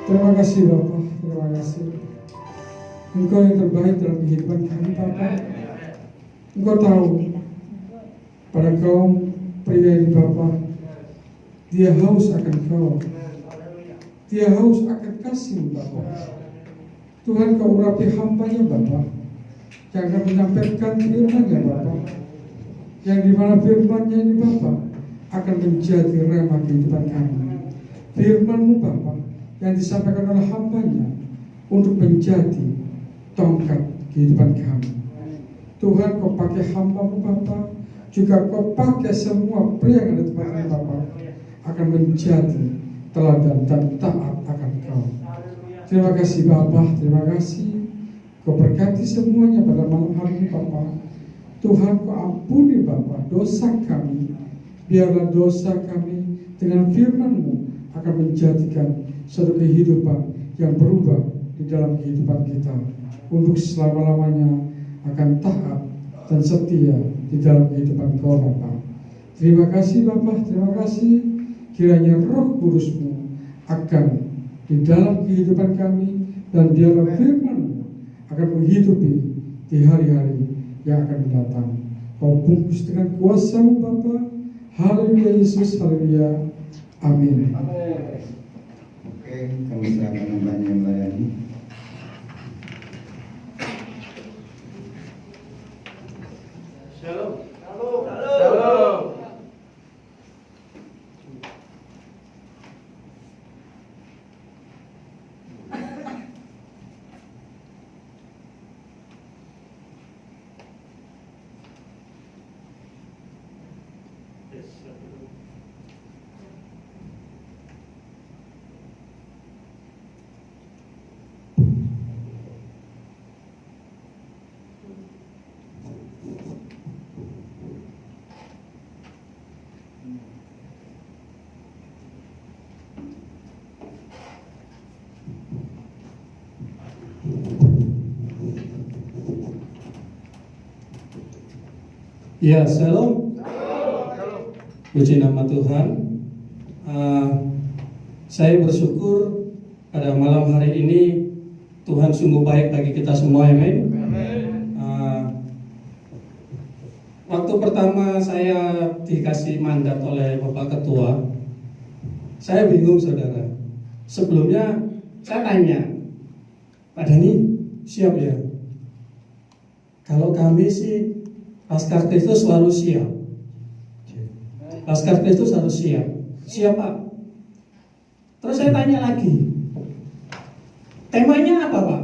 Terima kasih Bapak, terima kasih. Engkau yang terbaik dalam kehidupan kami Bapak. Engkau tahu pada kaum pria ini Bapak, dia haus akan kau, dia haus akan kasih Bapak. Tuhan kau urapi hambanya Bapak, yang akan menyampaikan firman-Nya Bapak, yang dimana firman-Nya ini Bapak akan menjadi rema kehidupan kami. Firman-Mu Bapak yang disampaikan oleh hamba-Nya untuk menjadi tongkat kehidupan kami. Tuhan kau pakai hamba-Mu Bapa, juga kau pakai semua pria yang ada di tempat ini Bapa, akan menjadi teladan dan taat akan kau. Terima kasih Bapa, terima kasih. Kau berkati semuanya pada malam hari ini Bapa. Tuhan kau ampuni Bapa dosa kami. Biarlah dosa kami dengan firman-Mu akan menjadikan suatu kehidupan yang berubah di dalam kehidupan kita untuk selama-lamanya akan taat dan setia di dalam kehidupan Kau Bapa. Terima kasih Bapa, terima kasih. Kiranya Roh Kudus-Mu akan di dalam kehidupan kami dan di dalam firman-Mu akan menghidupi di hari-hari yang akan datang. Kau bungkus dengan kuasa-Mu Bapa. Haleluya Yesus, haleluya. Amin. Oke, kami serahkan hambanya yang melayani. Shalom. Shalom. Shalom. Ya, shalom. Puji nama Tuhan. Saya bersyukur pada malam hari ini Tuhan sungguh baik bagi kita semua, amin. Waktu pertama saya dikasih mandat oleh Bapak Ketua, saya bingung saudara. Sebelumnya saya tanya, Pak Dani siap ya? Kalau kami sih Laskar Kristus selalu siap. Laskar Kristus harus siap. Siap Pak. Terus saya tanya lagi, temanya apa Pak?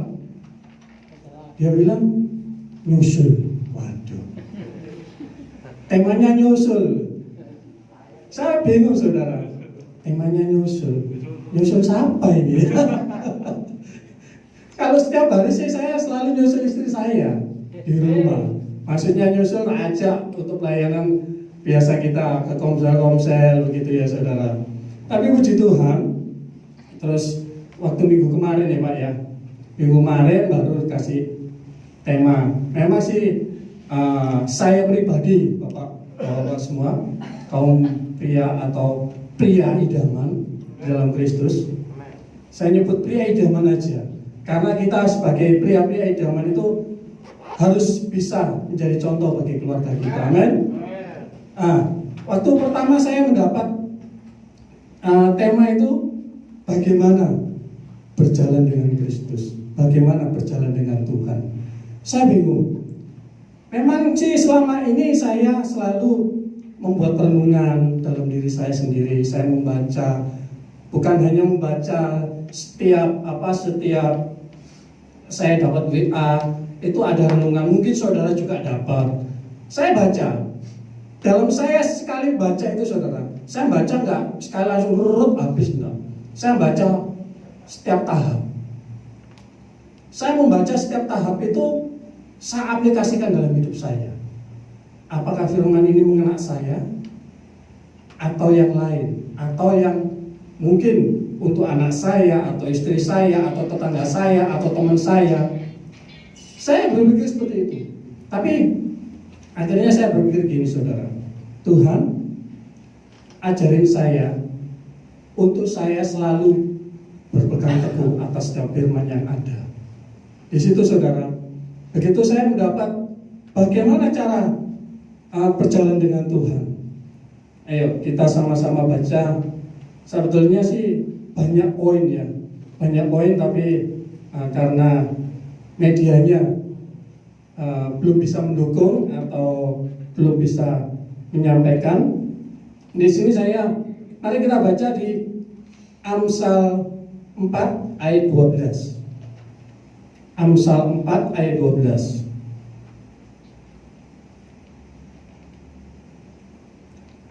Dia bilang nyusul. Waduh. Temanya nyusul. Saya bingung saudara. Temanya nyusul. Nyusul siapa ini? Kalau setiap hari sih saya selalu nyusul istri saya di rumah. Maksudnya nyusul ajak untuk layanan biasa kita ke komsel begitu ya saudara. Tapi puji Tuhan, terus waktu minggu kemarin ya Pak ya, minggu kemarin baru kasih tema. Memang sih saya pribadi Bapak semua, kaum pria atau pria idaman dalam Kristus, saya nyebut pria idaman aja, karena kita sebagai pria-pria idaman itu harus bisa menjadi contoh bagi keluarga kita. Amin. Waktu pertama saya mendapat tema itu bagaimana berjalan dengan Kristus, bagaimana berjalan dengan Tuhan. Saya bingung. Memang sih selama ini saya selalu membuat renungan dalam diri saya sendiri. Saya membaca, bukan hanya membaca setiap saya dapat WA itu ada renungan. Mungkin saudara juga dapat. Saya baca. Dalam saya sekali baca itu saudara, saya baca nggak sekali langsung habis enggak. Saya baca setiap tahap. Saya membaca setiap tahap itu saya aplikasikan dalam hidup saya. Apakah firman ini mengena saya atau yang lain, atau yang mungkin untuk anak saya atau istri saya atau tetangga saya atau teman saya. Saya berpikir seperti itu. Tapi akhirnya saya berpikir gini saudara, Tuhan ajarin saya untuk saya selalu berpegang teguh atas setiap firman yang ada. Di situ saudara, begitu saya mendapat bagaimana cara berjalan dengan Tuhan. Ayo kita sama-sama baca. Sebetulnya sih banyak poin ya, banyak poin, tapi karena medianya belum bisa mendukung atau belum bisa menyampaikan. Di sini mari kita baca di Amsal 4 ayat 12. Amsal 4 ayat 12.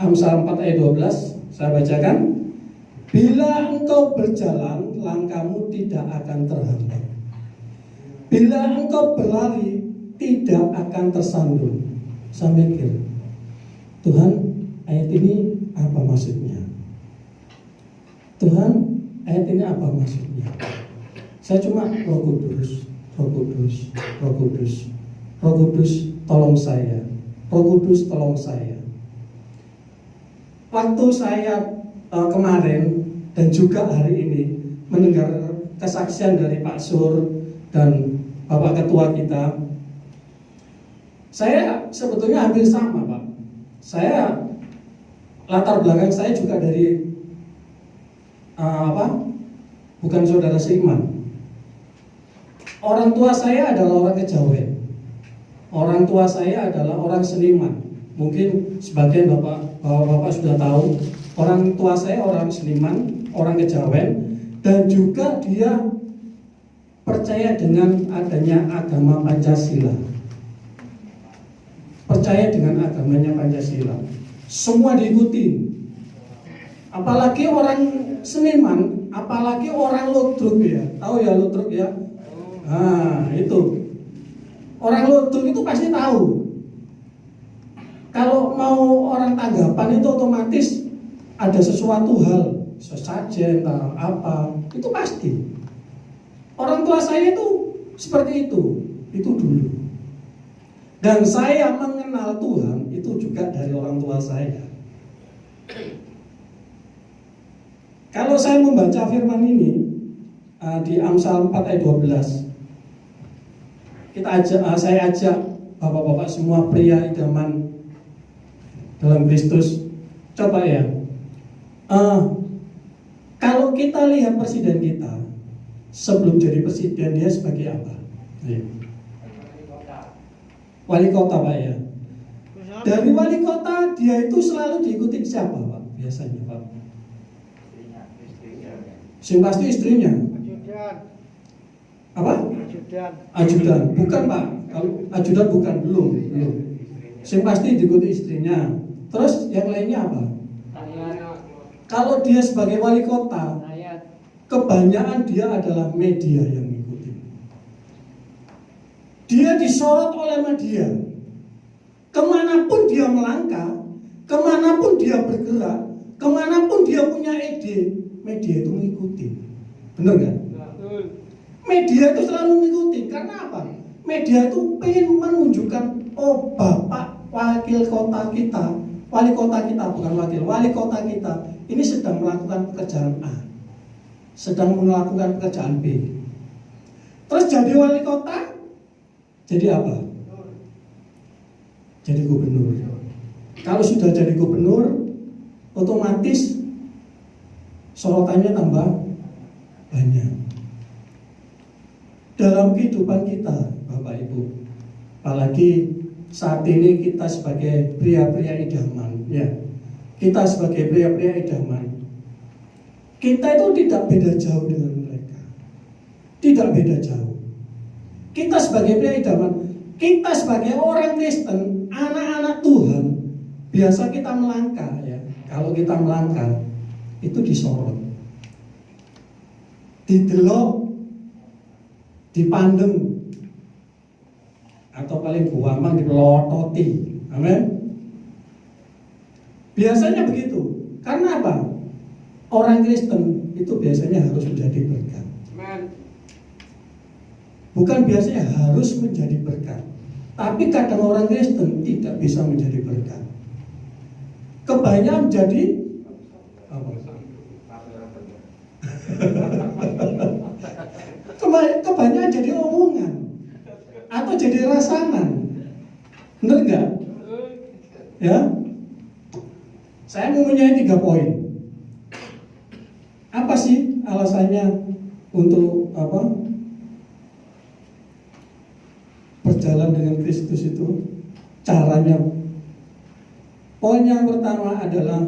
Amsal 4 ayat 12 saya bacakan. Bila engkau berjalan, langkahmu tidak akan terhambat. Bila engkau berlari, tidak akan tersandung. Saya mikir, Tuhan, ayat ini apa maksudnya? Tuhan, ayat ini apa maksudnya? Saya cuma Roh Kudus, Roh Kudus, Roh Kudus, Roh Kudus, tolong saya, Roh Kudus, tolong saya. Waktu saya kemarin dan juga hari ini mendengar kesaksian dari Pak Sur dan Bapak Ketua kita, saya sebetulnya hampir sama Pak. Saya latar belakang saya juga dari bukan saudara seiman. Orang tua saya adalah orang Kejawen. Orang tua saya adalah orang seniman. Mungkin sebagian bapak sudah tahu, orang tua saya orang seniman, orang Kejawen, dan juga dia percaya dengan adanya agama Pancasila. Percaya dengan agamanya Pancasila. Semua diikuti. Apalagi orang seniman, apalagi orang ludruk ya. Tahu ya ludruk ya? Itu. Orang ludruk itu pasti tahu. Kalau mau orang tanggapan itu otomatis ada sesuatu hal, sesajen, apa, itu pasti. Orang tua saya itu seperti itu dulu. Dan saya mengenal Tuhan itu juga dari orang tua saya. Kalau saya membaca firman ini di Amsal 4 ayat 12, saya ajak bapak-bapak semua pria idaman dalam Kristus, coba ya. Kalau kita lihat presiden kita sebelum jadi presiden, dia sebagai apa? Wali kota Pak ya. Dari wali kota dia itu selalu diikuti siapa Pak? Biasanya Pak. Sing pasti istrinya. Apa? Ajudan. Bukan Pak. Kalau ajudan bukan, belum. Sing pasti diikuti istrinya. Terus yang lainnya apa? Kalau dia sebagai wali kota, kebanyakan dia adalah media yang mengikuti. Dia disorot oleh media. Kemanapun dia melangkah, dia bergerak, kemanapun dia punya ide, media itu mengikuti. Benar nggak? Media itu selalu mengikuti. Karena apa? Media itu pengen menunjukkan, oh Bapak wakil kota kita, wali kota kita, bukan wakil, wali kota kita ini sedang melakukan pekerjaan A, sedang melakukan pekerjaan B. Terus jadi wali kota, jadi apa? Jadi gubernur. Kalau sudah jadi gubernur, otomatis sorotannya tambah banyak. Dalam kehidupan kita, Bapak Ibu, apalagi saat ini kita sebagai pria-pria idaman, ya, kita sebagai pria-pria idaman, kita itu tidak beda jauh dengan mereka, tidak beda jauh. Kita sebagai pria idaman, kita sebagai orang Kristen, anak-anak Tuhan, biasa kita melangkah, ya. Kalau kita melangkah, itu disorot, didelok, dipandeng, atau paling gampang dipelototi. Amin. Biasanya begitu. Karena apa? Orang Kristen itu biasanya harus menjadi berkat. Bukan biasanya harus menjadi berkat, tapi kadang orang Kristen tidak bisa menjadi berkat. Kebanyakan menjadi apa? Kebanyakan jadi omongan atau jadi rasanan. Benar nggak? Ya. Saya mempunyai 3 poin. Apa sih alasannya untuk apa? Berjalan dengan Kristus itu, caranya. Poin yang pertama adalah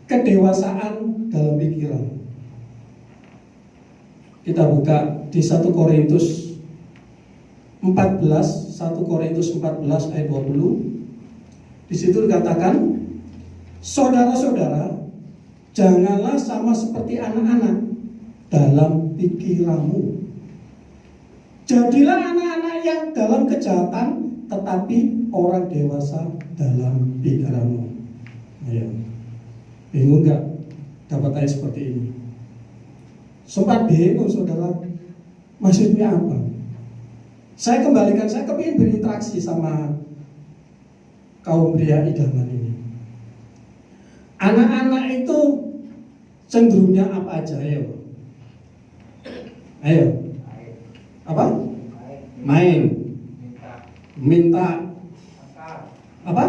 kedewasaan dalam pikiran. Kita buka di 1 Korintus 14, 1 Korintus 14 ayat 20. Di situ dikatakan, saudara-saudara, janganlah sama seperti anak-anak dalam pikiranmu. Jadilah anak-anak yang dalam kejahatan, tetapi orang dewasa dalam pikiranmu. Ya. Bingung nggak dapat ayat seperti ini? Sempat bingung, saudara. Maksudnya apa? Saya kembalikan, saya kepingin berinteraksi sama kaum pria idaman ini. Anak-anak itu cenderungnya apa aja? Ayo. Apa? Main. Minta. Apa?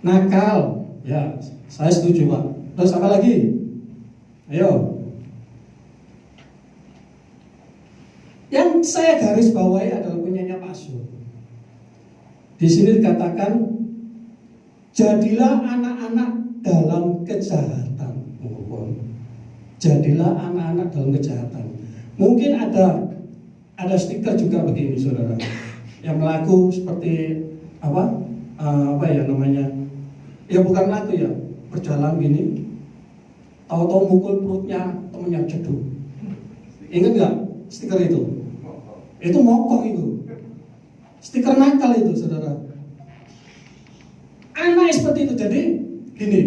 Nakal. Ya, saya setuju, Pak. Terus apa lagi? Ayo. Yang saya garis bawahi adalah punyanya Pak Sur. Di sini dikatakan, jadilah anak-anak dalam kejahatan. Jadilah anak-anak dalam kejahatan. Mungkin ada stiker juga begini, saudara, yang melaku seperti apa ya namanya? Ya bukan laku ya, berjalan gini, tahu-tahu mukul perutnya temennya jeduk. Ingat nggak stiker itu? Itu mokok itu. Stiker nakal itu, saudara. Anak seperti itu. Jadi gini,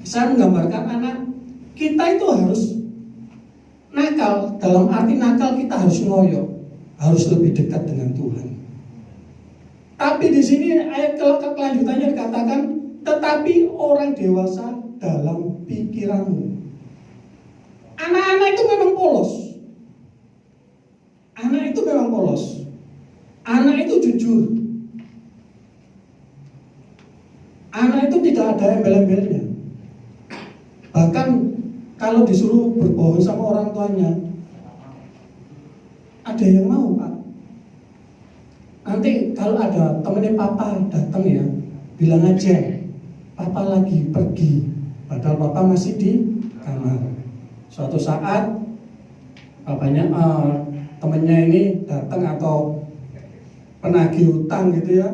saya menggambarkan anak kita itu harus nakal. Dalam arti nakal kita harus ngoyo, harus lebih dekat dengan Tuhan. Tapi di sini ayat kelanjutannya dikatakan, tetapi orang dewasa dalam pikiranmu. Anak-anak itu memang polos. Anak itu memang polos. Anak itu jujur. Anak itu tidak ada embel-embelnya. Bahkan kalau disuruh berbohong sama orang tuanya, ada yang mau, Pak. Nanti kalau ada temennya papa datang ya, bilang aja, papa lagi pergi, padahal papa masih di kamar. Suatu saat papanya temennya ini datang atau penagih hutang gitu ya,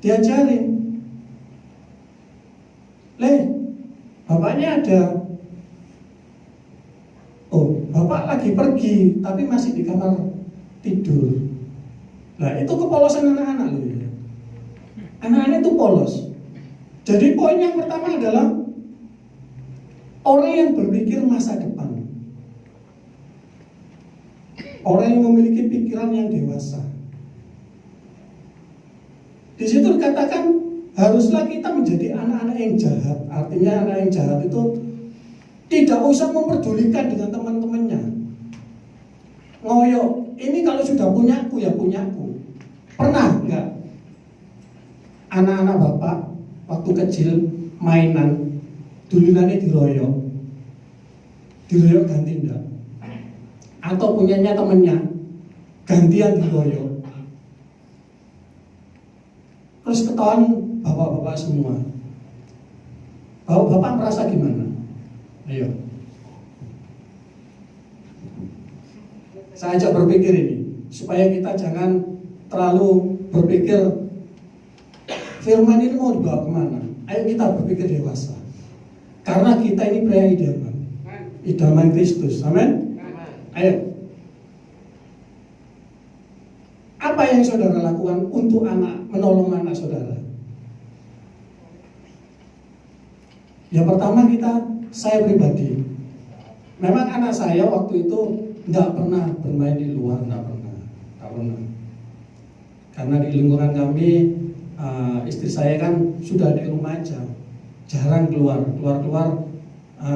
diajarin, bapaknya ada. Oh, bapak lagi pergi tapi masih di kamar tidur. Nah, itu kepolosan anak-anak loh ya. Anak-anak itu polos. Jadi poin yang pertama adalah orang yang berpikir masa depan. Orang yang memiliki pikiran yang dewasa. Di situ dikatakan haruslah kita menjadi anak-anak yang jahat. Artinya anak yang jahat itu tidak usah memperdulikan dengan teman-temannya. Ngoyo, ini kalau sudah punyaku ya punyaku. Pernah enggak anak-anak bapak waktu kecil mainan dulinannya diroyok ganti enggak? Atau punyanya temennya gantian diroyok? Terus ketahuan bapak-bapak semua. Bapak merasa gimana? Ayo. Saya ajak berpikir ini supaya kita jangan terlalu berpikir firman ini mau dibawa kemana. Ayo kita berpikir dewasa. Karena kita ini pria idaman Kristus. Amin. Ayo. Apa yang saudara lakukan untuk menolong anak saudara? Yang pertama saya pribadi, memang anak saya waktu itu tidak pernah bermain di luar, tidak pernah. Karena di lingkungan kami, istri saya kan sudah di rumah aja, jarang keluar.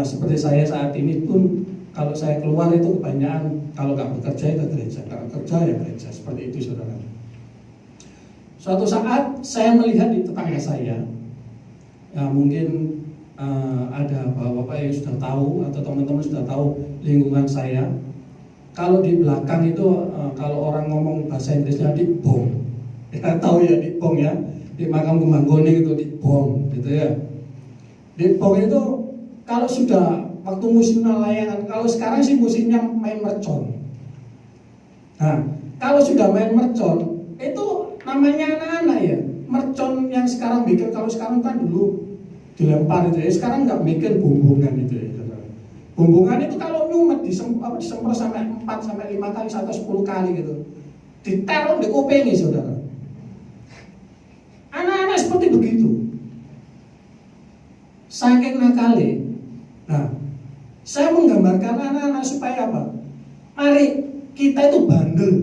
Seperti saya saat ini pun, kalau saya keluar itu kebanyakan kalau nggak bekerja ke gereja, nggak kerja ya gereja, seperti itu saudara. Suatu saat saya melihat di tetangga saya, ya mungkin ada bapak-bapak yang sudah tahu atau teman-teman sudah tahu lingkungan saya. Kalau di belakang itu kalau orang ngomong bahasa Inggrisnya dibong, ya tahu ya dibong ya, di makam Kumanggoning itu dibong, gitu ya. Dibong itu kalau sudah waktu musim layangan, kalau sekarang sih musimnya main mercon. Nah, kalau sudah main mercon itu namanya anak-anak ya. Mercon yang sekarang bikin, kalau sekarang kan dulu dilempar itu ya, sekarang nggak bikin bumbungan itu ya. Bumbungan itu kalau nyumet disemprot sampai 4 sampai 5 kali atau 10 kali gitu. Ditaruh di kupingnya saudara. Anak-anak seperti begitu. Saking nakali. Nah, saya menggambarkan anak-anak supaya apa? Mari kita itu bandel.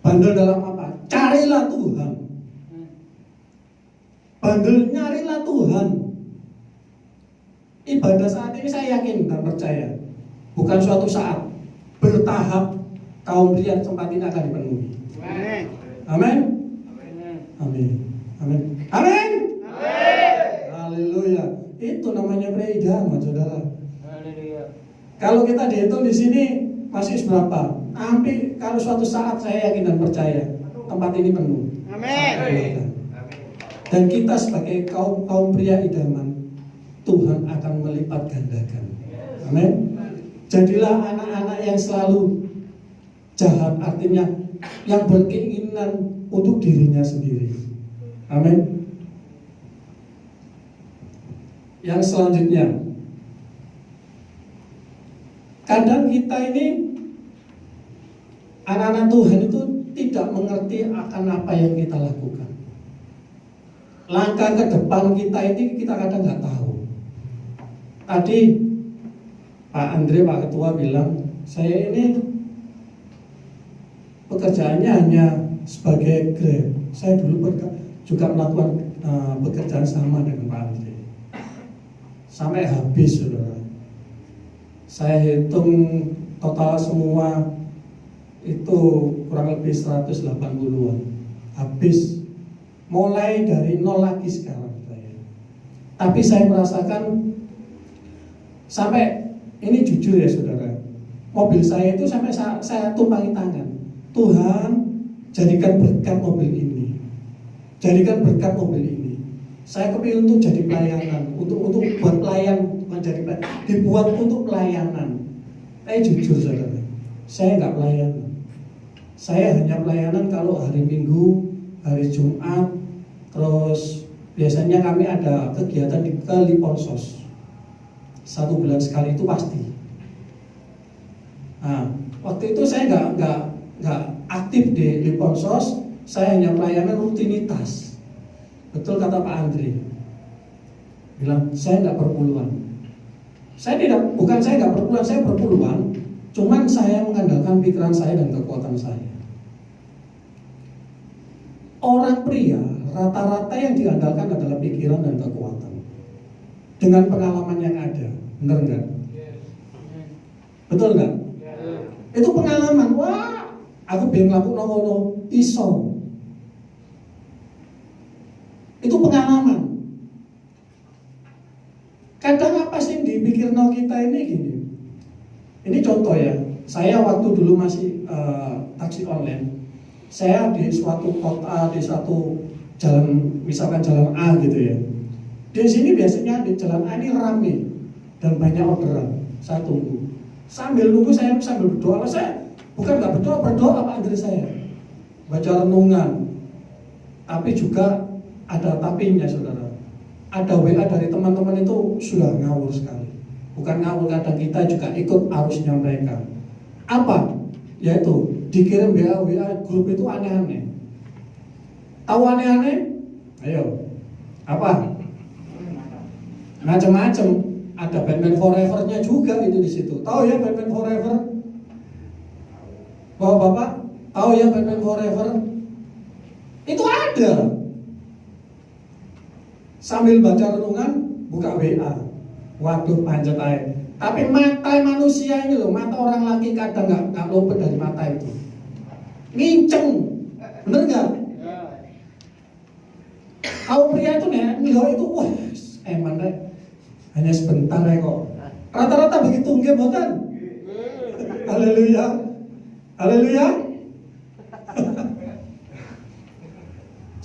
Bandel dalam apa? Carilah Tuhan. Bandel nyarilah Tuhan. Ibadah saat ini saya yakin dan percaya, bukan suatu saat, bertahap kaum pria tempat ini akan dipenuhi. Amin. Amin. Amin. Amin. Haleluya. Itu namanya pria idaman, saudara. Kalau kita dihitung di sini masih berapa? Hampir kalau suatu saat saya yakin dan percaya tempat ini penuh. Amin. Dan kita sebagai kaum pria idaman, Tuhan akan melipat gandakan. Amin. Jadilah anak-anak yang selalu jahat, artinya yang berkeinginan untuk dirinya sendiri. Amin. Yang selanjutnya, kadang kita ini anak-anak Tuhan itu tidak mengerti akan apa yang kita lakukan. Langkah ke depan kita ini kita kadang nggak tahu. Tadi Pak Andre, Pak Ketua bilang, saya ini pekerjaannya hanya sebagai Grab. Saya dulu juga melakukan pekerjaan sama dengan Pak Andre. Sampai habis, saudara. Saya hitung total semua itu kurang lebih 180-an. Habis. Mulai dari nol lagi sekarang saya. Tapi saya merasakan sampai ini jujur ya saudara, mobil saya itu sampai saya tumpangi tangan, Tuhan jadikan berkat mobil ini, jadikan berkat mobil ini. Saya kepingin untuk jadi pelayanan, untuk buat pelayan, bukan jadi pelayan, dibuat untuk pelayanan. Tapi jujur saudara, saya nggak pelayanan. Saya hanya pelayanan kalau hari Minggu, hari Jumat, terus biasanya kami ada kegiatan ke Liponsos. 1 bulan sekali itu pasti. Nah, waktu itu saya nggak aktif di Liponsos, saya hanya pelayanan rutinitas. Betul kata Pak Andri, bilang saya nggak berpuluhan. Bukan saya nggak berpuluhan, saya berpuluhan. Cuman saya mengandalkan pikiran saya dan kekuatan saya. Orang pria rata-rata yang diandalkan adalah pikiran dan kekuatan. Dengan pengalaman yang ada, benar nggak? Betul nggak? Itu pengalaman. Wah, aku biar ngelakuin ngono iso. Itu pengalaman. Kadang apa sih yang dipikirno kita ini gini. Ini contoh ya. Saya waktu dulu masih taksi online. Saya di suatu kota, di suatu jalan, misalkan jalan A gitu ya. Di sini biasanya di jalan A ini rame dan banyak orderan. Saya tunggu. Sambil nunggu saya sambil berdoa. Saya bukan nggak berdoa Pak Andri saya. Baca renungan. Tapi juga ada tapinya saudara. Ada WA dari teman-teman itu sudah ngawur sekali. Bukan ngawur, kadang kita juga ikut arusnya mereka. Apa? Yaitu dikirim WA grup itu aneh-aneh. Tahu aneh-aneh? Ayo. Apa? Macam-macam. Ada Batman Forever-nya juga itu di situ. Tahu ya Batman Forever? Bapak-bapak, tahu ya Batman Forever? Itu ada. Sambil baca renungan, buka WA. Waduh, panjat aja. Tapi mata manusia ini loh, mata orang laki kadang nggak luput dari mata itu. Nginceng, bener nggak? Tahu pria itu nih, itu wah, emang deh. Hanya sebentar ya kok. Rata-rata begitu nggih mboten? Haleluya. Haleluya.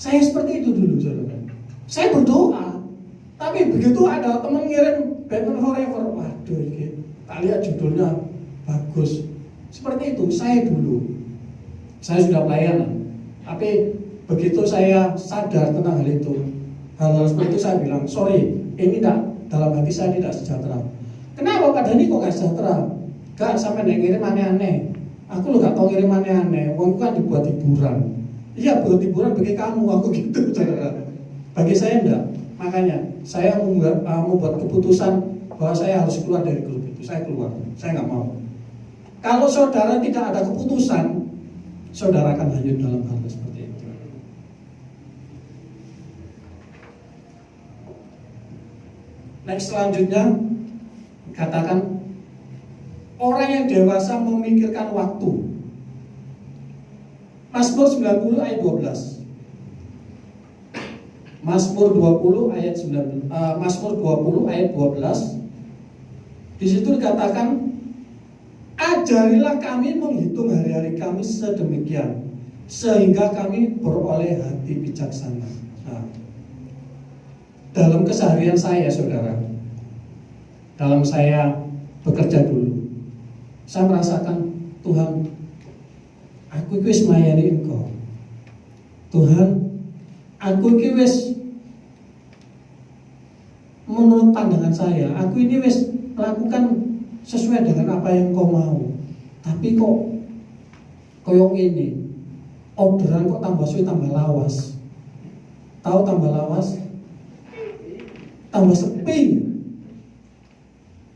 Saya seperti itu dulu saudara. Saya berdoa. Tapi begitu ada teman ngirim Batman Forever, waduh ini tak lihat judulnya bagus. Seperti itu saya dulu. Saya sudah pelayanan. Tapi begitu saya sadar tentang hal itu, hal-hal seperti itu saya bilang, sorry, ini tidak, dalam hati saya tidak sejahtera. Kenapa Pak Dhani kok gak sejahtera? Gak sampai ngirim aneh-aneh. Aku lo gak tau ngirim aneh-aneh. Wong kan dibuat hiburan. Iya buat hiburan bagi kamu, aku gitu saudara. Bagi saya enggak. Makanya saya membuat keputusan bahwa saya harus keluar dari grup itu. Saya keluar. Saya nggak mau. Kalau saudara tidak ada keputusan, saudara akan hanyut dalam hal seperti itu. Next selanjutnya katakan orang yang dewasa memikirkan waktu. Mazmur 90 ayat 12. Mazmur 20 ayat 19. Mazmur 20 ayat 12. Di situ dikatakan, ajarilah kami menghitung hari-hari kami sedemikian sehingga kami beroleh hati bijaksana. Nah, dalam keseharian saya saudara, dalam saya bekerja dulu, saya merasakan Tuhan, aku wis mayani Engkau. Tuhan, aku ini wis menurut pandangan saya, aku ini wis melakukan sesuai dengan apa yang Kau mau. Tapi kok koyong ini orderan kok tambah suwe tambah lawas. Tahu tambah lawas? Tambah sepi.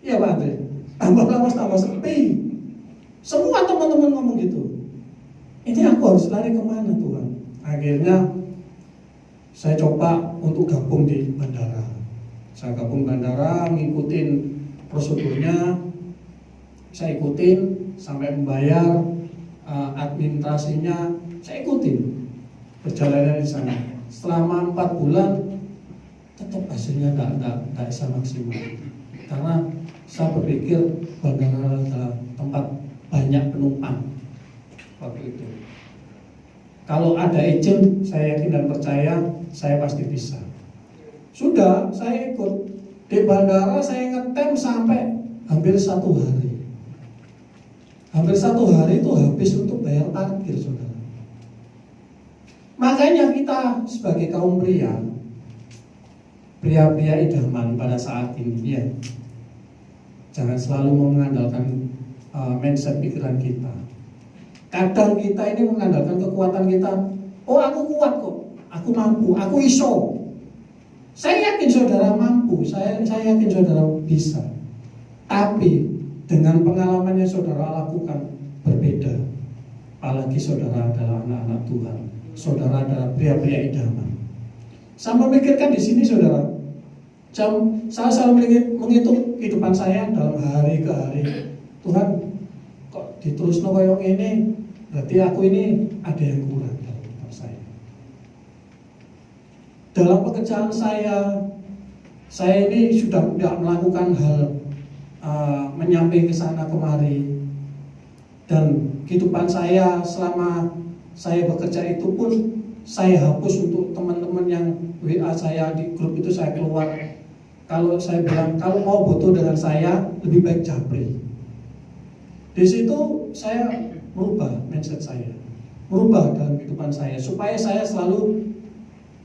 Iya Pak Andre. Tambah lawas tambah sepi. Semua teman-teman ngomong gitu. Ini aku harus lari kemana Tuhan? Akhirnya saya coba untuk gabung di bandara. Saya gabung bandara, ngikutin prosedurnya. Saya ikutin sampai membayar administrasinya. Saya ikutin perjalanan di sana. Selama 4 bulan tetap hasilnya tidak bisa maksimal. Karena saya berpikir bandara adalah tempat banyak penumpang waktu itu. Kalau ada agent, saya yakin dan percaya saya pasti bisa. Sudah, saya ikut di bandara. Saya ngetem sampai hampir 1 hari. Hampir 1 hari itu habis untuk bayar parkir, saudara. Makanya kita sebagai kaum pria idaman pada saat ini, ya, jangan selalu mengandalkan mindset pikiran kita. Kadang kita ini mengandalkan kekuatan kita. Oh, aku kuat kok, aku mampu, aku iso. Saya yakin saudara mampu, saya yakin saudara bisa. Tapi dengan pengalaman yang saudara lakukan berbeda. Apalagi saudara adalah anak-anak Tuhan. Saudara adalah pria-pria idaman. Saya memikirkan di sini saudara. Saya selalu menghitung kehidupan saya dalam hari ke hari. Tuhan, kok diterusno koyo ini, berarti aku ini ada yang kurang dalam hidup saya. Dalam pekerjaan saya ini sudah tidak melakukan hal menyampaikan ke sana kemari. Dan kehidupan saya selama saya bekerja itu pun saya hapus untuk teman-teman yang WA saya di grup itu saya keluar. Kalau saya bilang kalau mau butuh dengan saya lebih baik japri. Di situ saya merubah mindset saya, merubah dalam kehidupan saya supaya saya selalu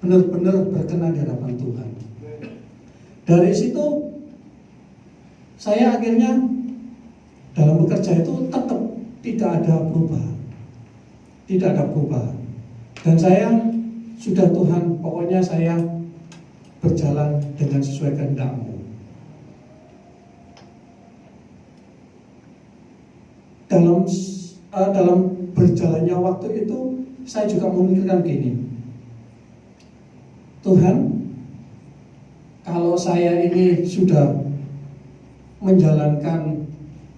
benar-benar berkenan di hadapan Tuhan. Dari situ saya akhirnya dalam bekerja itu tetap tidak ada perubahan. Tidak ada perubahan. Dan saya sudah Tuhan, pokoknya saya berjalan dengan sesuai kehendak-Mu. Dalam berjalannya waktu itu saya juga memikirkan gini. Tuhan, kalau saya ini sudah menjalankan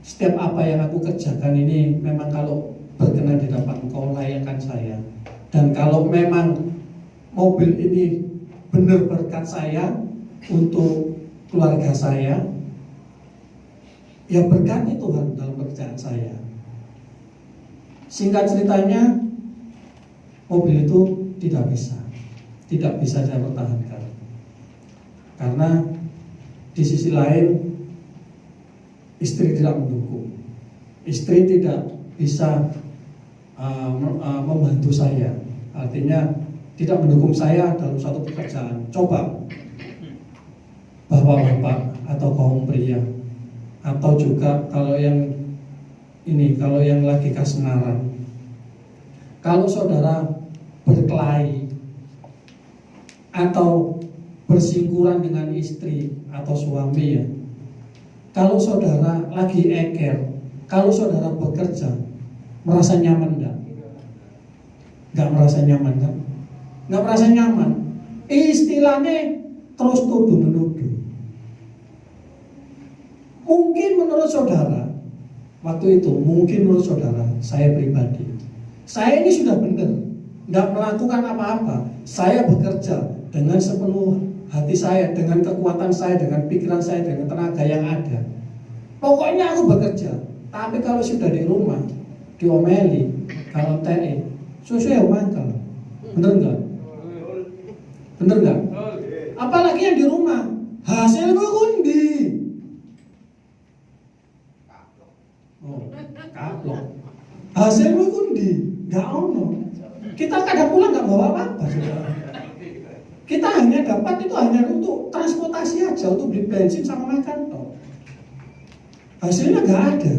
setiap apa yang aku kerjakan ini memang kalau berkenan di hadapan Engkau layakkan saya. Dan kalau memang mobil ini benar berkat saya untuk keluarga saya, ya berkati Tuhan dalam pekerjaan saya. Singkat ceritanya, mobil itu tidak bisa saya pertahankan. Karena di sisi lain istri tidak mendukung, istri tidak bisa membantu saya, artinya tidak mendukung saya dalam suatu pekerjaan. Coba bapak-bapak atau kaum pria, atau juga kalau yang lagi kasmaran, kalau saudara berkelahi atau bersinggungan dengan istri atau suami ya, kalau saudara lagi eker, kalau saudara bekerja, merasa nyaman enggak? Enggak merasa nyaman kan? Enggak merasa nyaman. Istilahnya terus tuduh menuduh. Mungkin menurut saudara, waktu itu mungkin menurut saudara, saya pribadi, saya ini sudah benar, enggak melakukan apa-apa. Saya bekerja dengan sepenuh hati saya, dengan kekuatan saya, dengan pikiran saya, dengan tenaga yang ada. Pokoknya aku bekerja. Tapi kalau sudah di rumah, diomeli, kalau TE, susu yang mangkal. Bener enggak? Bener enggak? Apalagi yang di rumah, hasilmu undi. Oh, kaplok. Hasilmu undi, enggak ono. Kita kadang pulang enggak bawa apa-apa, saudara. Kita hanya dapat itu hanya untuk transportasi aja, untuk beli bensin sama makan toh. Hasilnya nggak ada.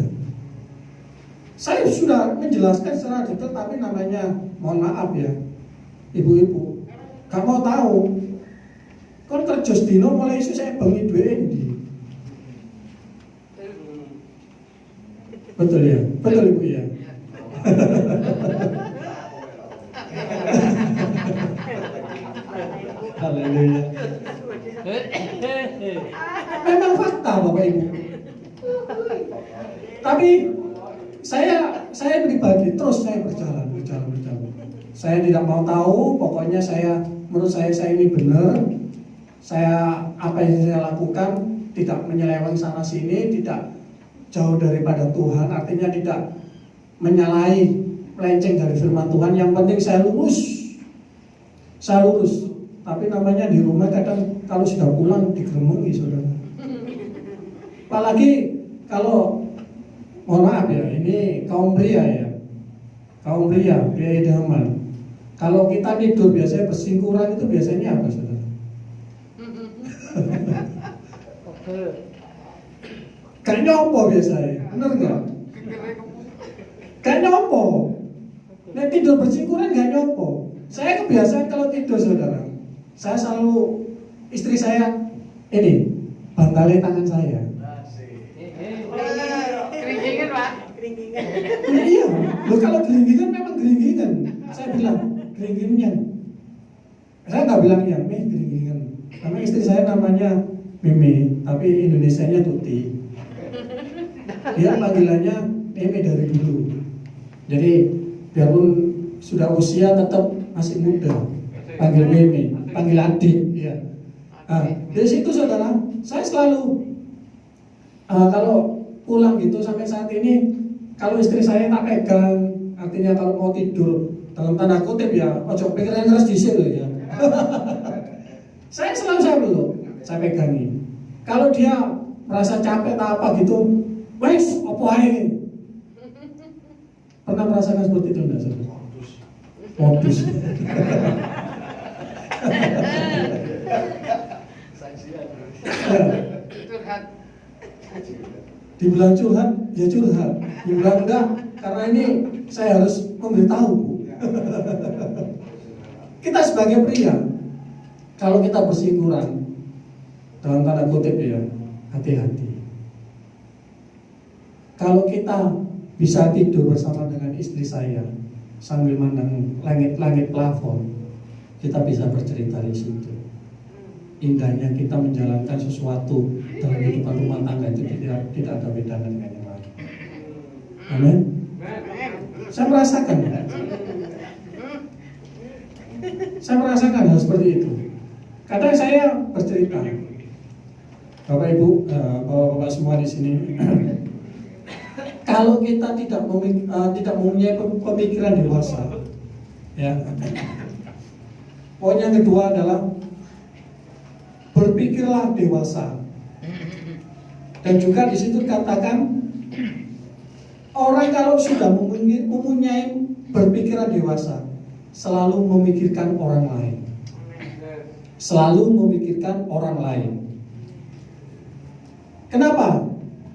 Saya sudah menjelaskan secara detail, tapi namanya mohon maaf ya, ibu-ibu, gak mau tahu. Kon kerja sedino mulai isu saya bengi duwe endi. Betul ya, betul ibu ya. Haleluya. Memang fakta Bapak Ibu. Tapi saya pribadi terus saya berjalan. Saya tidak mau tahu, pokoknya menurut saya ini benar. Saya apa yang saya lakukan tidak menyeleweng sana sini, tidak jauh daripada Tuhan, artinya tidak menyalahi, melenceng dari firman Tuhan. Yang penting saya lurus. Tapi namanya di rumah kadang kalau sudah pulang digeremungi saudara. Apalagi kalau mohon maaf ya, ini kaum pria ya, pria idaman. Kalau kita tidur biasanya bersingkuran itu biasanya apa saudara? Gak nyopo biasanya, bener nggak? Gak nyopo. Nek tidur bersingkuran gak nyopo. Saya kebiasaan kalau tidur saudara, saya selalu istri saya ini bantalnya tangan saya. Keringkingan, Pak. Iya, loh kalau geringgingan memang geringgingan. Saya bilang geringgingan. Saya nggak bilang ya, geringgingan. Karena istri saya namanya Mimi, tapi Indonesianya Tuti. Dia panggilannya Mimi dari dulu. Jadi biarpun sudah usia tetap masih muda. Panggil Mimi, panggil adik. Ya. Nah, dari situ saudara, saya selalu kalau pulang gitu sampai saat ini, kalau istri saya tak pegang, artinya kalau mau tidur dalam tanda kutip ya, ojo pikiran keras dhisik loh ya. Saya selalu saya pegangin. Kalau dia merasa capek atau apa gitu, wes opo ae. Pernah merasakan seperti itu enggak, saudara? Modus. Curhat. Dibilang curhat, ya curhat. Dibilang enggak, karena ini saya harus memberitahu. Kita sebagai pria, kalau kita bersinggungan dalam tanda kutip ya, hati-hati. Kalau kita bisa tidur bersama dengan istri saya sambil mandang langit-langit plafon, kita bisa bercerita di situ. Indahnya kita menjalankan sesuatu dalam kehidupan rumah tangga itu tidak ada bedanya dengan yang lain. Amin. Saya merasakan ya. Saya merasakan hal seperti itu. Kadang saya bercerita, Bapak Ibu, Bapak semua di sini, kalau kita tidak mempunyai pemikiran dewasa, ya. Poin yang kedua adalah berpikirlah dewasa. Dan juga di situ dikatakan orang kalau sudah mempunyai berpikiran dewasa, selalu memikirkan orang lain. Selalu memikirkan orang lain. Kenapa?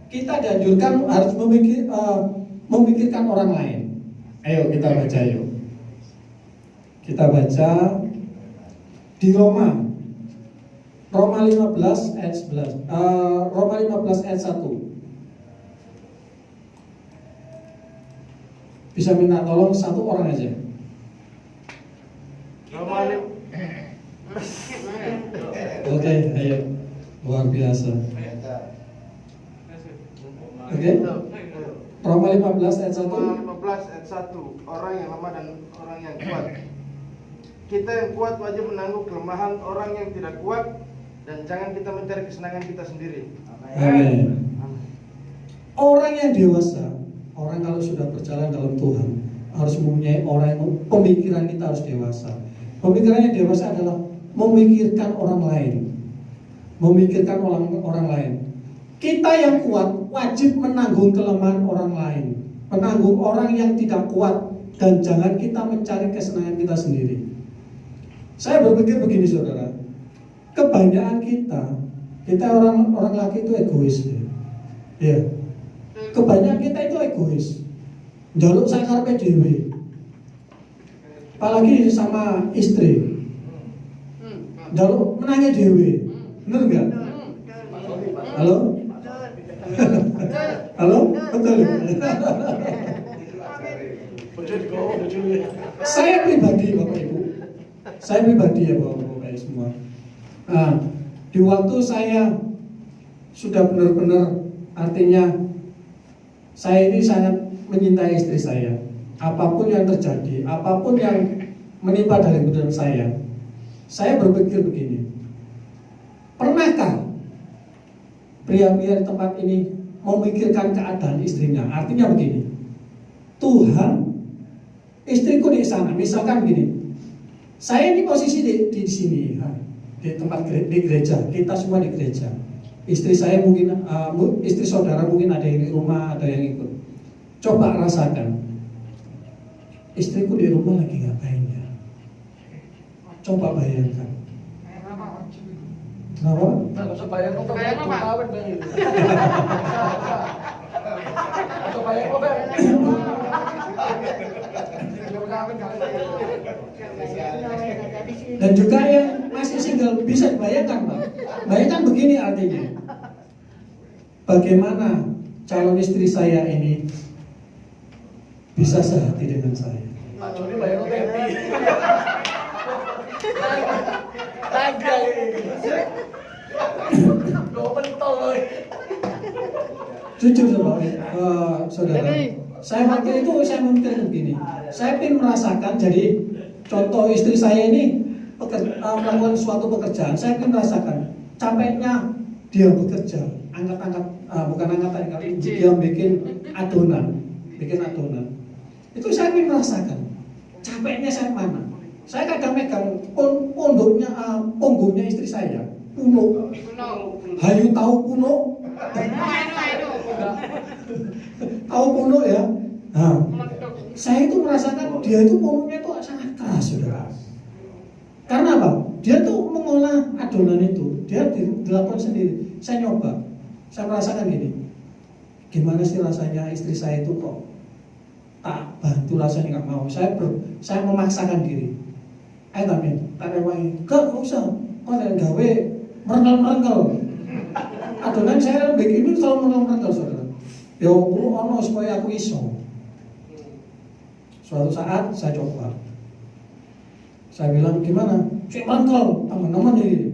Kita dianjurkan harus memikirkan orang lain. Ayo kita baca yuk. Kita baca di Roma 15 ayat 11. Roma 15 ayat 1. Bisa minta tolong satu orang aja. Oke, ayo. Luar biasa. Oke. Roma 15 ayat 1. Roma 15 ayat 1. Orang yang lemah dan orang yang kuat. Kita yang kuat wajib menanggung kelemahan orang yang tidak kuat, dan jangan kita mencari kesenangan kita sendiri. Amin. Orang yang dewasa, orang kalau sudah berjalan dalam Tuhan, harus mempunyai orang yang pemikiran kita harus dewasa. Pemikiran yang dewasa adalah memikirkan orang lain. Memikirkan orang lain. Kita yang kuat wajib menanggung kelemahan orang lain, menanggung orang yang tidak kuat, dan jangan kita mencari kesenangan kita sendiri. Saya berpikir begini saudara, kebanyakan kita orang laki itu egois ya. Kebanyakan kita itu egois, njaluk sak karepe dhewe, apalagi sama istri, njaluk menangi dhewe, bener nggak? Halo? Halo? Betul? Saya pribadi Bapak Ibu, saya pribadi ya Bapak Ibu semua. Nah, di waktu saya sudah benar-benar, artinya saya ini sangat mencintai istri saya. Apapun yang terjadi, apapun yang menimpa dari kehidupan saya berpikir begini. Pernahkah pria-pria di tempat ini memikirkan keadaan istrinya? Artinya begini, Tuhan, istriku di sana, misalkan begini, saya ini posisi di sini, di tempat di gereja, kita semua di gereja. Istri saya mungkin, istri saudara mungkin ada yang di rumah, ada yang ikut. Coba rasakan, istriku di rumah lagi ngapain ya? Coba bayangkan. Kenapa? Supaya kawin gitu. Supaya Dan juga yang masih single, bisa dibayangkan Pak. Bayangkan begini artinya. Bagaimana calon istri saya ini bisa sehati dengan saya? Pak Joni bayar happy. Jujur saudara, saya waktu itu saya memikirkan begini, saya ingin merasakan, jadi contoh istri saya ini melakukan suatu pekerjaan, saya ingin merasakan capeknya dia bekerja, bukan angkat, dia bikin adonan, itu saya ingin merasakan capeknya saya mana. Saya kadang megang punggungnya istri saya, Puno. Hayu tahu Puno? Tahu Puno ya? Nah, saya itu merasakan dia itu punggungnya itu sangat keras, saudara. Karena apa? Dia tuh mengolah adonan itu, dia dilakukan sendiri. Saya nyoba, saya merasakan gini. Gimana sih rasanya istri saya itu kok tak bantu, rasanya nggak mau. Saya memaksakan diri. Ayo Tamin, tak rewangi. Gak usah. Kok ada gawe merengkel. Adonan saya bikin ini selalu merengkel, saudara. Ya ono supaya aku iso. Suatu saat saya coba. Saya bilang gimana? Cek merengkel, teman-teman ini.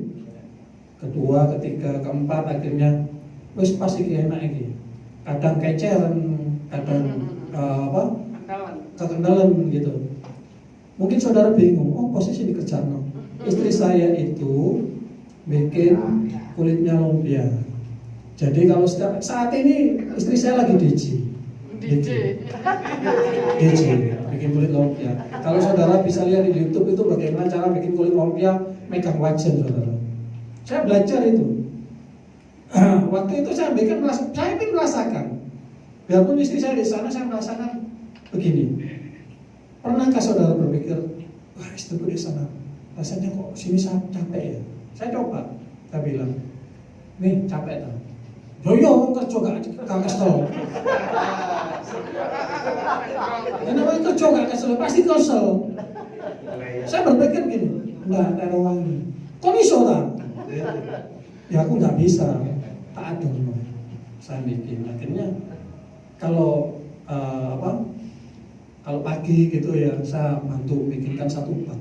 Kedua, ketiga, keempat, akhirnya wis pas iki enak iki. Kadang keceran, kadang kekendalan gitu. Mungkin saudara bingung, oh posisi dikerjakan. Istri saya itu bikin kulitnya lumpia. Jadi kalau saat ini istri saya lagi DJ, bikin kulit lumpia. Kalau saudara bisa lihat di YouTube itu bagaimana cara bikin kulit lumpia megang wajan, saudara. Saya belajar itu. Waktu itu saya ingin merasakan. Biarpun istri saya di sana, saya merasakan begini. Pernahkah saudara berpikir, wah istriku di sana, rasanya kok sini capek ya? Saya coba, saya bilang, nih capek tak? Yo kerja gak kesel. Namanya kerja gak kesel, pasti kesel. Saya berpikir gini, enggak ada wangi. Kok iso tak? Ya aku nggak bisa, tak ada. Saya bikin, akhirnya kalau kalau pagi gitu ya, saya bantu bikinkan satu bak,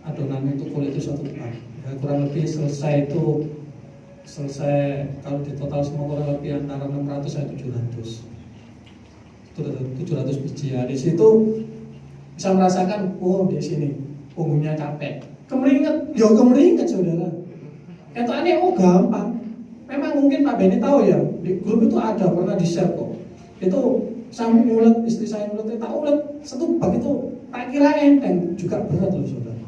adonan itu kulit itu satu bak. Ya, kurang lebih selesai kalau di total semua kurang lebih antara 600 sampai 700. Itu 700 biji ya. Di situ bisa merasakan, oh di sini punggungnya capek, kemeringet saudara. Katanya gampang. Memang mungkin Pak Benny tahu ya, di grup itu ada pernah di share kok. Itu saya ngulet, istri saya ngulet, tak ulet satu bak itu tak kira enteng, juga berat loh saudara.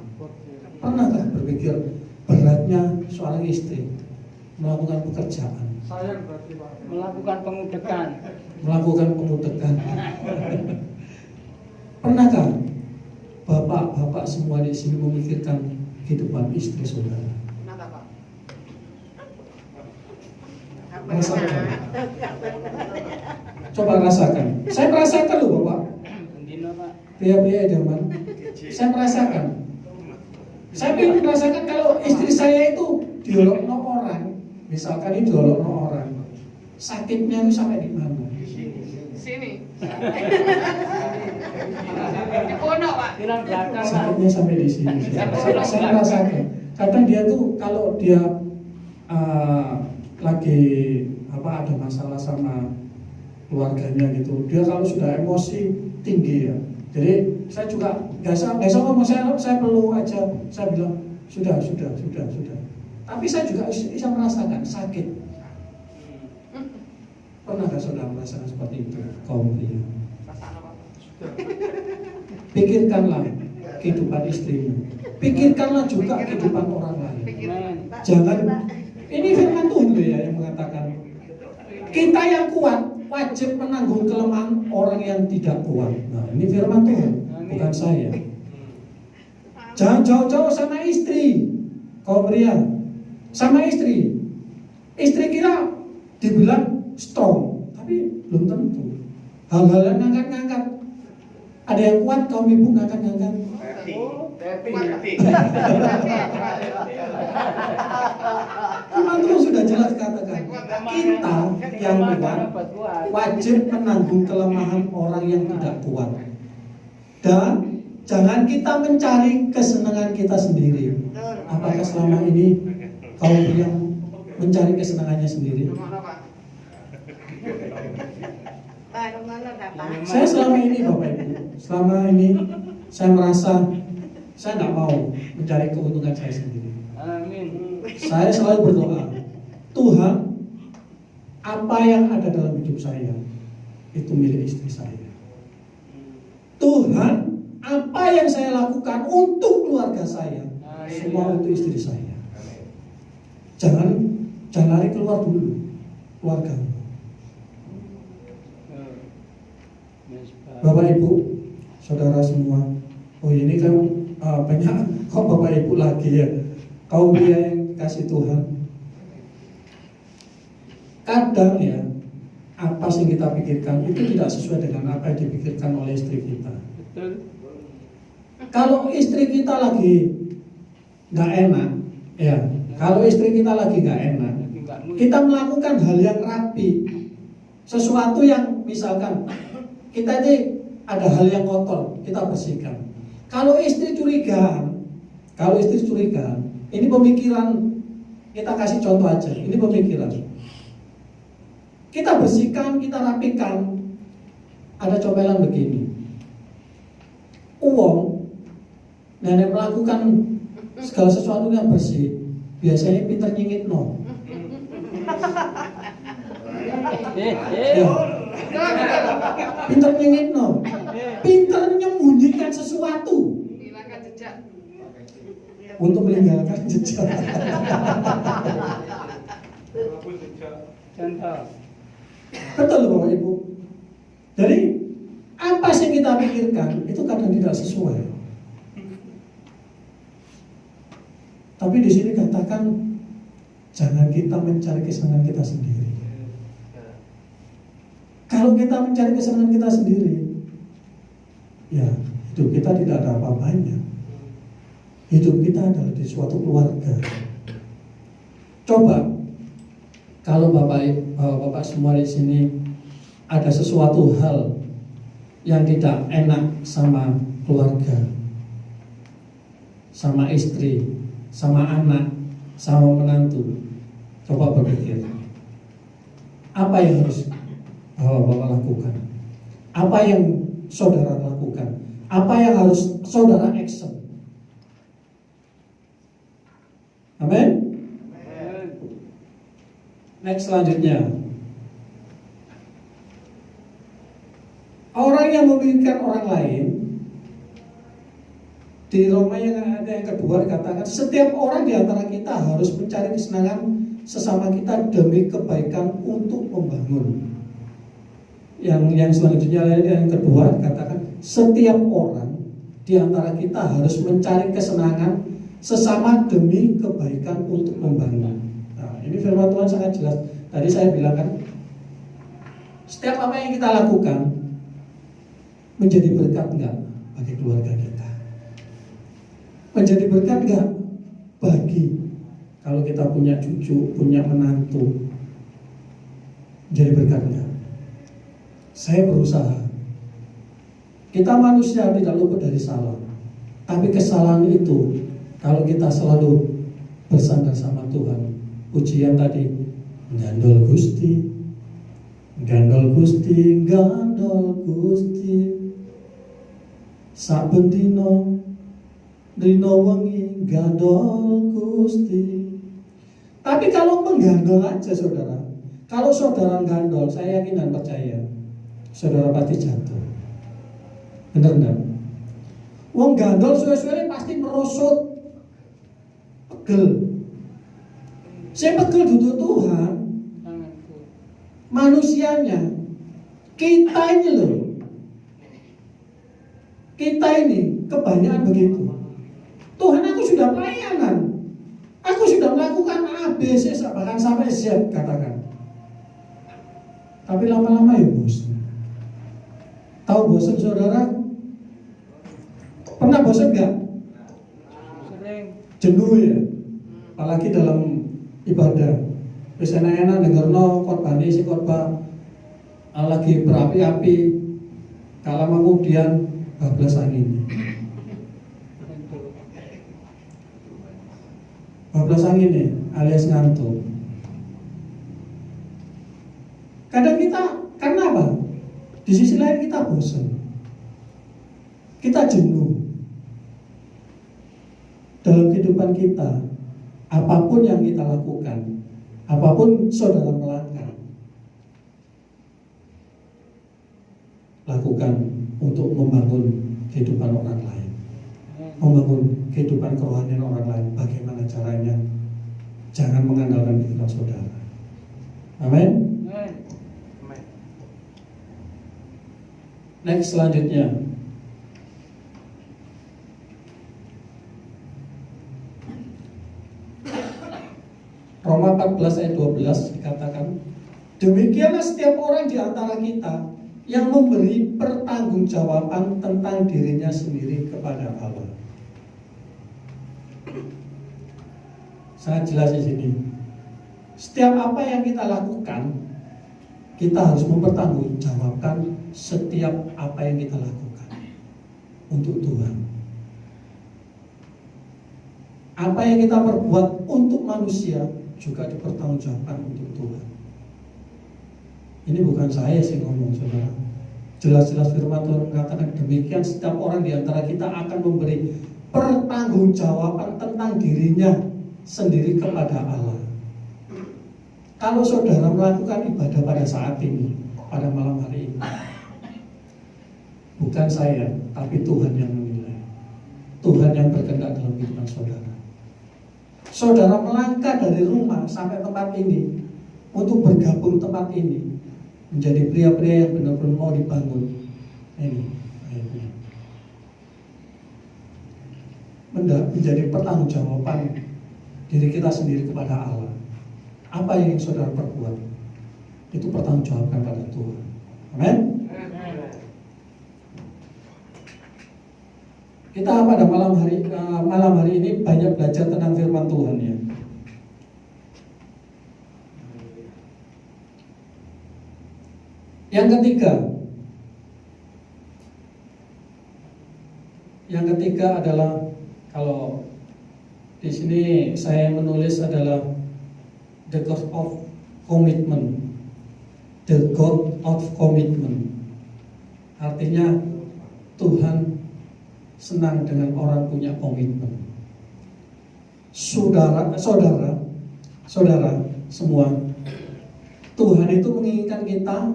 Pernahkah berpikir beratnya seorang istri melakukan pekerjaan? Sayang berarti Pak. Melakukan pengudekan. Pernahkah bapak-bapak semua di sini memikirkan kehidupan istri saudara? Rasakan. Coba rasakan. Saya merasakan loh Bapak. Pria-pria idaman. Saya merasakan. Saya ingin merasakan kalau istri saya itu diolok-olok orang. Misalkan ini diolok-olok orang. Sakitnya itu sampai di mana? Sini. Di kono, Pak. Sakitnya sampai di sini. Saya merasakan. Kadang dia tuh kalau dia lagi ada masalah sama keluarganya gitu, dia kalau sudah emosi tinggi ya. Jadi saya juga nggak ngomong, saya perlu aja, saya bilang sudah. Tapi saya juga bisa merasakan sakit. Pernahkah saudara merasakan seperti itu, kaum pria? Pikirkanlah kehidupan istrimu, pikirkanlah juga kehidupan orang lain. Jangan. Ini firman Tuhan ya yang mengatakan kita yang kuat wajib menanggung kelemahan orang yang tidak kuat. Nah, ini firman Tuhan, bukan saya. Jangan jauh-jauh sama istri, kaum pria, sama istri. Istri kita dibilang strong, tapi belum tentu. Hal-hal yang ngangkat-ngangkat. Ada yang kuat, kaum ibu ngangkat-ngangkat. Firman Tuhan sudah jelas katakan, kita yang kuat wajib menanggung kelemahan orang yang tidak kuat. Dan jangan kita mencari kesenangan kita sendiri. Apakah selama ini kaum yang mencari kesenangannya sendiri? Saya selama ini Bapak Ibu, selama ini saya merasa saya tidak mau mencari keuntungan saya sendiri. Amin. Saya selalu berdoa, Tuhan, apa yang ada dalam hidup saya itu milik istri saya. Tuhan, apa yang saya lakukan untuk keluarga saya, semua untuk istri saya. Jangan lari keluar dulu, keluarga. Bapak Ibu, saudara semua. Oh ini kan banyak kok Bapak Ibu lagi ya. Kaum pria yang dikasih Tuhan. Kadang ya, apa yang kita pikirkan itu tidak sesuai dengan apa yang dipikirkan oleh istri kita. Betul. Kalau istri kita lagi nggak enak, ya. Kalau istri kita lagi nggak enak, kita melakukan hal yang rapi, sesuatu yang misalkan kita ini ada hal yang kotor, kita bersihkan. Kalau istri curigaan, ini pemikiran, kita kasih contoh aja, ini pemikiran. Kita bersihkan, kita rapikan, ada comelan begini. Uang, nenek melakukan segala sesuatu yang bersih, biasanya pinter nyingit no. Ya. Pinter nyengit no, pinter menyembunyikan sesuatu Hilangkan jejak. untuk meninggalkan jejak. Contoh. Betul Bapak Ibu. Jadi apa sih kita pikirkan itu kadang tidak sesuai. Tapi di sini katakan jangan kita mencari kesenangan kita sendiri. Kalau kita mencari kesenangan kita sendiri, ya hidup kita tidak ada apa-apanya. Hidup kita adalah di suatu keluarga. Coba kalau Bapak semua di sini ada sesuatu hal yang tidak enak sama keluarga, sama istri, sama anak, sama menantu, coba berpikir apa yang harus Bapak lakukan, apa yang saudara lakukan, apa yang harus saudara action. Amin. Next selanjutnya, orang yang memikirkan orang lain. Di Roma yang ada yang kedua dikatakan setiap orang di antara kita harus mencari kesenangan sesama kita demi kebaikan untuk membangun. Yang selanjutnya yang kedua dikatakan setiap orang di antara kita harus mencari kesenangan sesama demi kebaikan untuk membangun. Nah, ini firman Tuhan sangat jelas. Tadi saya bilang kan, setiap apa yang kita lakukan menjadi berkat enggak bagi keluarga kita? Menjadi berkat enggak bagi kalau kita punya cucu, punya menantu? Menjadi berkat enggak? Saya berusaha. Kita manusia tidak luput dari salah. Tapi kesalahan itu kalau kita selalu bersandar sama Tuhan, pujian tadi, gandol Gusti, gandol Gusti, gandol Gusti, saben dino wengi gandol Gusti. Tapi kalau menggandol aja saudara, kalau saudara gandol, saya yakin dan percaya saudara pasti jatuh. Bener enggak? Wong gandol suwe-suwe pasti merosot, pegel. Saya pegel duduk Tuhan, manusianya. Kita ini loh, kita ini kebanyakan begitu. Tuhan, aku sudah pelayanan, aku sudah melakukan A, B, C, bahkan sampai Z katakan. Tapi lama-lama ya bosan. Tahu bosan saudara? Pernah bosan enggak? jenuh ya, apalagi dalam ibadah. Wis enak-enak dengerno khotbah si khotbah lagi berapi-api, kalau kemudian bablas angin. Bablas angin nih, alias ngantuk. Kadang kita, karena apa? Di sisi lain kita bosan, kita jenuh. Dalam kehidupan kita, apapun yang kita lakukan, apapun saudara melangkah, lakukan untuk membangun kehidupan orang lain, membangun kehidupan kerohanian orang lain. Bagaimana caranya? Jangan mengandalkan pikiran saudara. Amin. Next, selanjutnya. Roma 14 ayat 12 dikatakan, demikianlah setiap orang di antara kita yang memberi pertanggungjawaban tentang dirinya sendiri kepada Allah. Sangat jelas di sini. Setiap apa yang kita lakukan, kita harus mempertanggungjawabkan setiap apa yang kita lakukan untuk Tuhan. Apa yang kita perbuat untuk manusia juga dipertanggungjawabkan untuk Tuhan. Ini bukan saya sih ngomong, saudara. Jelas-jelas firman Tuhan mengatakan demikian setiap orang di antara kita akan memberi pertanggungjawaban tentang dirinya sendiri kepada Allah. Kalau saudara melakukan ibadah pada saat ini, pada malam hari ini, bukan saya, tapi Tuhan yang menilai. Tuhan yang berkehendak dalam kehidupan saudara. Saudara melangkah dari rumah sampai tempat ini untuk bergabung tempat ini, menjadi pria-pria yang benar-benar mau dibangun. Ini ayatnya. Menjadi pertanggungjawaban diri kita sendiri kepada Allah. Apa yang saudara perbuat, itu pertanggungjawabkan pada Tuhan. Amin. Kita pada malam hari ini banyak belajar tentang firman Tuhan ya. Yang ketiga adalah, kalau di sini saya menulis adalah the God of commitment. The God of commitment. Artinya Tuhan senang dengan orang punya komitmen. Saudara semua, Tuhan itu menginginkan kita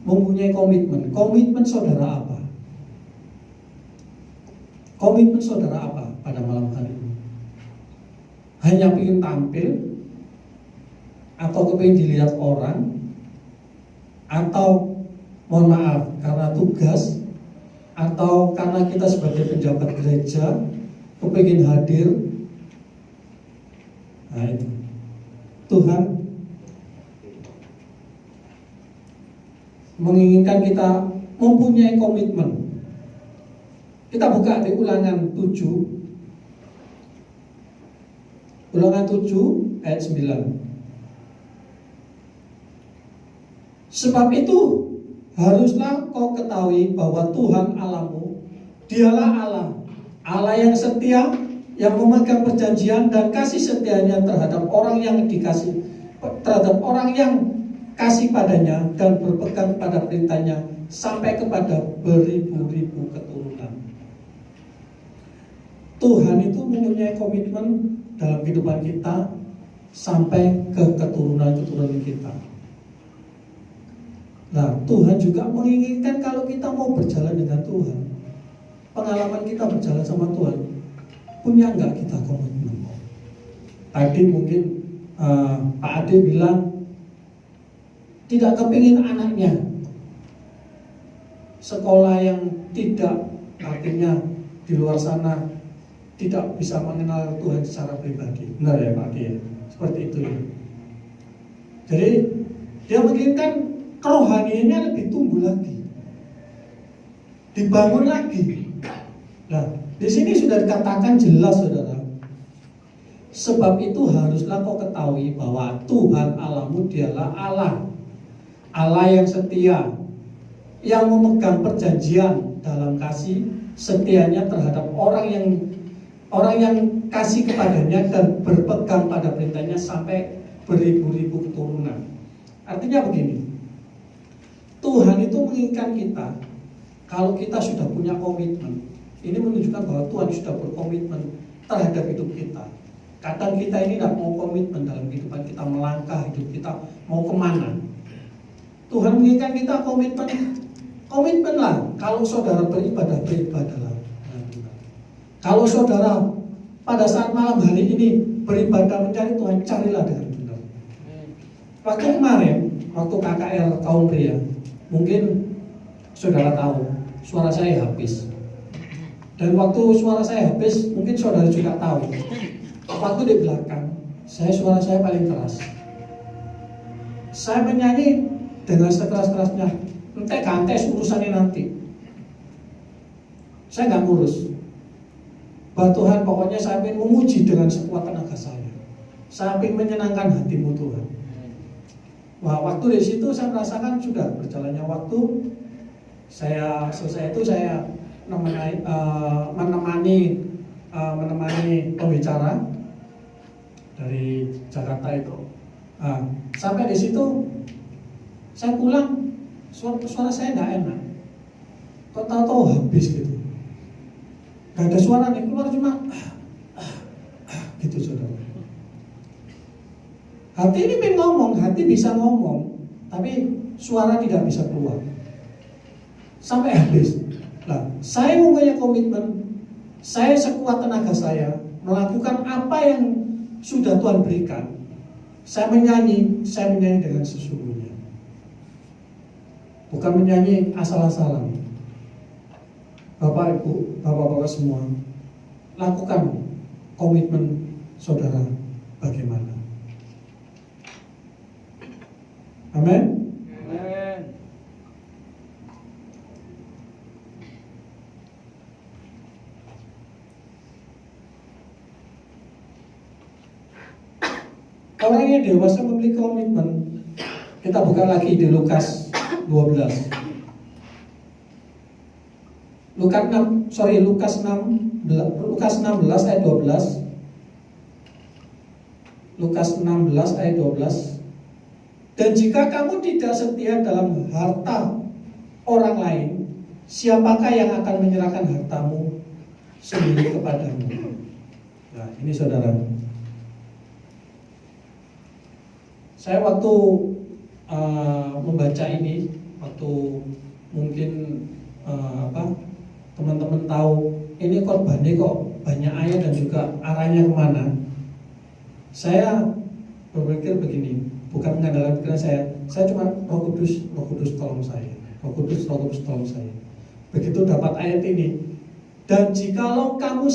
mempunyai komitmen. Komitmen saudara apa? Komitmen saudara apa pada malam hari ini? Hanya ingin tampil, atau kepingin dilihat orang, atau mohon maaf karena tugas, atau karena kita sebagai penjabat gereja kepingin hadir. Nah itu Tuhan menginginkan kita mempunyai komitmen. Kita buka di Ulangan 7 ayat 9. Sebab itu haruslah kau ketahui bahwa Tuhan Allahmu, dialah Allah, Allah yang setia, yang memegang perjanjian dan kasih setianya terhadap orang yang dikasih, terhadap orang yang kasih padanya dan berpegang pada perintahnya sampai kepada beribu-ribu keturunan. Tuhan itu mempunyai komitmen dalam kehidupan kita sampai ke keturunan-keturunan kita. Nah, Tuhan juga menginginkan kalau kita mau berjalan dengan Tuhan, pengalaman kita berjalan sama Tuhan, punya enggak kita komitmen? Tadi mungkin Pak Ade bilang tidak kepingin anaknya sekolah yang tidak, artinya di luar sana tidak bisa mengenal Tuhan secara pribadi. Benar ya Pak Ade? Seperti itu ya. Jadi dia menginginkan kerohaniannya lebih tumbuh lagi, dibangun lagi. Nah, di sini sudah dikatakan jelas, saudara, Sebab itu haruslah kau ketahui bahwa Tuhan Allahmu dialah Allah yang setia, yang memegang perjanjian dalam kasih setianya terhadap orang yang kasih kepadanya dan berpegang pada perintahnya sampai beribu-ribu keturunan. Artinya begini, Tuhan itu menginginkan kita, kalau kita sudah punya komitmen, ini menunjukkan bahwa Tuhan sudah berkomitmen terhadap hidup kita. Kadang kita ini tidak mau komitmen dalam kehidupan kita, melangkah hidup kita mau kemana. Tuhan menginginkan kita komitmenlah. Kalau saudara beribadahlah. Kalau saudara pada saat malam hari ini beribadah mencari Tuhan, carilah dengan benar. Waktu kemarin, waktu KKR kaum pria, mungkin saudara tahu suara saya habis. Dan waktu suara saya habis, mungkin saudara juga tahu. Waktu di belakang, suara saya paling keras. Saya menyanyi dengan sekeras-kerasnya. Ente gantes urusannya nanti. Saya nggak ngurus. Bahwa Tuhan, pokoknya saya ingin memuji dengan sekuat tenaga saya. Saya ingin menyenangkan hatimu Tuhan. Wah, waktu di situ saya merasakan sudah berjalannya waktu. Saya selesai itu saya menemani pembicara dari Jakarta itu. Sampai di situ saya pulang, suara saya nggak enak. Kok tahu-tahu habis gitu. Gak ada suara nih, keluar cuma gitu saudara. Hati ini pengen ngomong, hati bisa ngomong, tapi suara tidak bisa keluar sampai habis. Nah, saya mempunyai komitmen, saya sekuat tenaga saya melakukan apa yang sudah Tuhan berikan. Saya menyanyi dengan sesungguhnya, bukan menyanyi asal-asalan. Bapak Ibu, Bapak-bapak semua, lakukan komitmen saudara bagaimana. Amin. Amin. Orang yang dewasa memiliki komitmen. Kita buka lagi di Lukas 12. Lukas 16 ayat 12. Lukas 16 ayat 12. Dan jika kamu tidak setia dalam harta orang lain, siapakah yang akan menyerahkan hartamu sendiri kepadamu? Nah, ini saudara. Saya waktu membaca ini, waktu mungkin teman-teman tahu ini korbannya kok banyak ayat dan juga arahnya kemana, saya berpikir begini, bukan mengandalkan pikiran saya cuma Roh Kudus tolong saya, Roh Kudus tolong saya. Begitu dapat ayat ini, dan jikalau kamu